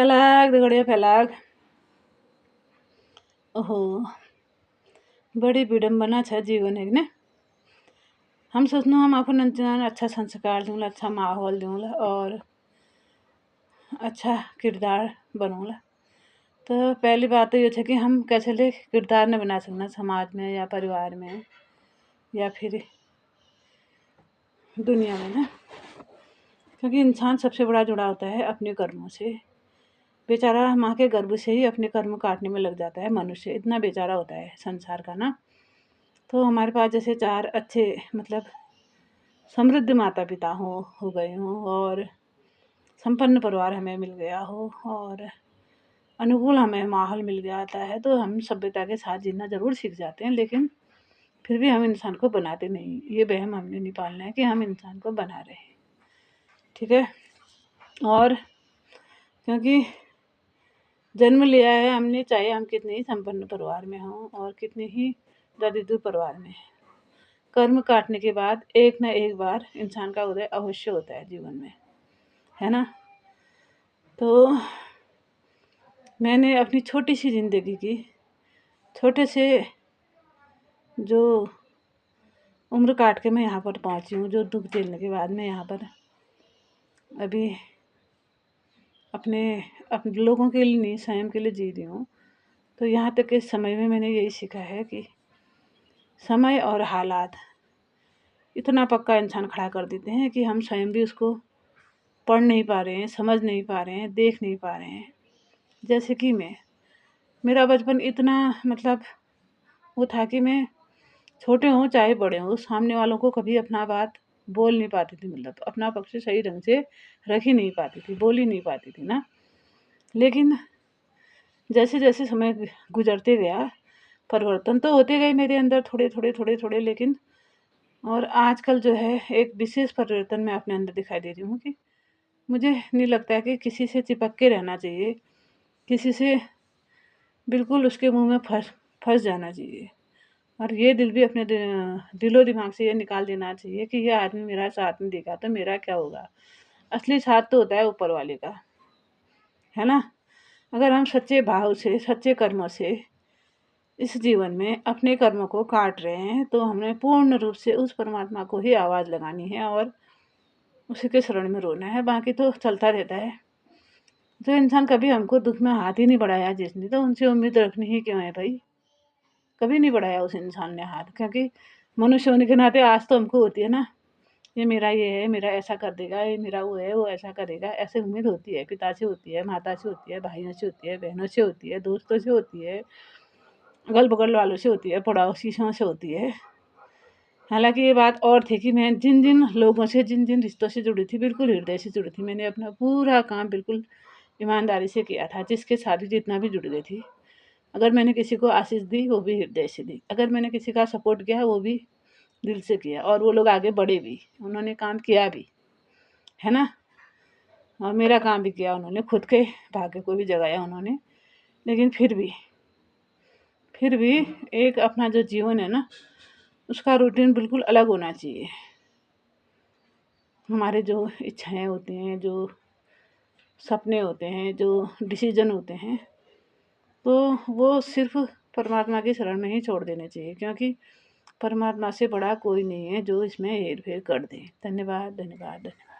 फैलाग दगड़िया फैलाग। ओहो, बड़ी विडम्बना छ जीवन है ने। हम सोचना हम अपन अच्छा संस्कार दूंला, अच्छा माहौल दूंला और अच्छा किरदार बनूंला। तो पहली बात तो ये है कि हम कैसे ले किरदार न बना सकना समाज में या परिवार में या फिर दुनिया में ना, क्योंकि इंसान सबसे बड़ा जुड़ा होता है अपने कर्मों से। बेचारा माँ के गर्भ से ही अपने कर्म काटने में लग जाता है मनुष्य, इतना बेचारा होता है संसार का ना। तो हमारे पास जैसे 4 अच्छे मतलब समृद्ध माता पिता हो गए हों और संपन्न परिवार हमें मिल गया हो और अनुकूल हमें माहौल मिल जाता है, तो हम सभ्यता के साथ जीना ज़रूर सीख जाते हैं, लेकिन फिर भी हम इंसान को बनाते नहीं। ये वहम हमने नहीं पालना है कि हम इंसान को बना रहे हैं, ठीक है। और क्योंकि जन्म लिया है हमने, चाहे हम कितने ही संपन्न परिवार में हों और कितने ही दरिद्र परिवार में, कर्म काटने के बाद एक न एक बार इंसान का उदय अवश्य होता है जीवन में, है ना। तो मैंने अपनी छोटी सी ज़िंदगी की छोटे से जो उम्र काट के मैं यहाँ पर पहुँची हूँ, जो दुख झेलने के बाद मैं यहाँ पर अभी अपने लोगों के लिए नहीं, स्वयं के लिए जी रही हूँ। तो यहाँ तक के समय में मैंने यही सीखा है कि समय और हालात इतना पक्का इंसान खड़ा कर देते हैं कि हम स्वयं भी उसको पढ़ नहीं पा रहे हैं, समझ नहीं पा रहे हैं, देख नहीं पा रहे हैं। जैसे कि मेरा बचपन इतना मतलब वो था कि मैं छोटे हों चाहे बड़े हों, सामने वालों को कभी अपना बात बोल नहीं पाती थी, मतलब अपना पक्ष सही ढंग से रख ही नहीं पाती थी, बोल ही नहीं पाती थी ना। लेकिन जैसे जैसे समय गुजरते गया, परिवर्तन तो होते गए मेरे अंदर थोड़े, लेकिन और आजकल जो है एक विशेष परिवर्तन मैं अपने अंदर दिखाई दे रही हूँ कि मुझे नहीं लगता है कि किसी से चिपक के रहना चाहिए, किसी से बिल्कुल उसके मुंह में फंस जाना चाहिए। और ये दिल भी अपने दिलो दिमाग से ये निकाल देना चाहिए कि ये आदमी मेरा साथ नहीं देगा तो मेरा क्या होगा। असली साथ तो होता है ऊपर वाले का, है ना। अगर हम सच्चे भाव से, सच्चे कर्मों से इस जीवन में अपने कर्मों को काट रहे हैं, तो हमें पूर्ण रूप से उस परमात्मा को ही आवाज़ लगानी है और उसी के शरण में रोना है, बाकी तो चलता रहता है। जो इंसान कभी हमको दुख में हाथ ही नहीं बढ़ाया जिसने, तो उनसे उम्मीद रखनी ही क्यों है भाई। कभी नहीं बढ़ाया उस इंसान ने हाथ, क्योंकि मनुष्य होने के नाते आज तो हमको होती है ना, ये है, मेरा ऐसा कर देगा, ये मेरा वो है, वो ऐसा करेगा, ऐसे उम्मीद होती है। पिता से होती है, माता से होती है, भाइयों से होती है, बहनों से होती है, दोस्तों से होती है, अगल बगल वालों से होती है, पड़ोसियों से होती है। हालांकि ये बात और थी कि मैं जिन जिन लोगों से, जिन जिन रिश्तों से जुड़ी थी, बिल्कुल हृदय से जुड़ी थी। मैंने अपना पूरा काम बिल्कुल ईमानदारी से किया था, जिसके साथ जितना भी जुड़ गई थी। अगर मैंने किसी को आशीष दी, वो भी हृदय से दी। अगर मैंने किसी का सपोर्ट किया, वो भी दिल से किया, और वो लोग आगे बढ़े भी, उन्होंने काम किया भी, है ना। और मेरा काम भी किया उन्होंने, खुद के भाग्य को भी जगाया उन्होंने। लेकिन फिर भी एक अपना जो जीवन है ना, उसका रूटीन बिल्कुल अलग होना चाहिए। हमारे जो इच्छाएं होती हैं, जो सपने होते हैं, जो डिसीजन होते हैं, तो वो सिर्फ परमात्मा की शरण में ही छोड़ देने चाहिए, क्योंकि परमात्मा से बड़ा कोई नहीं है जो इसमें हेर फेर कर दे। धन्यवाद, धन्यवाद, धन्यवाद।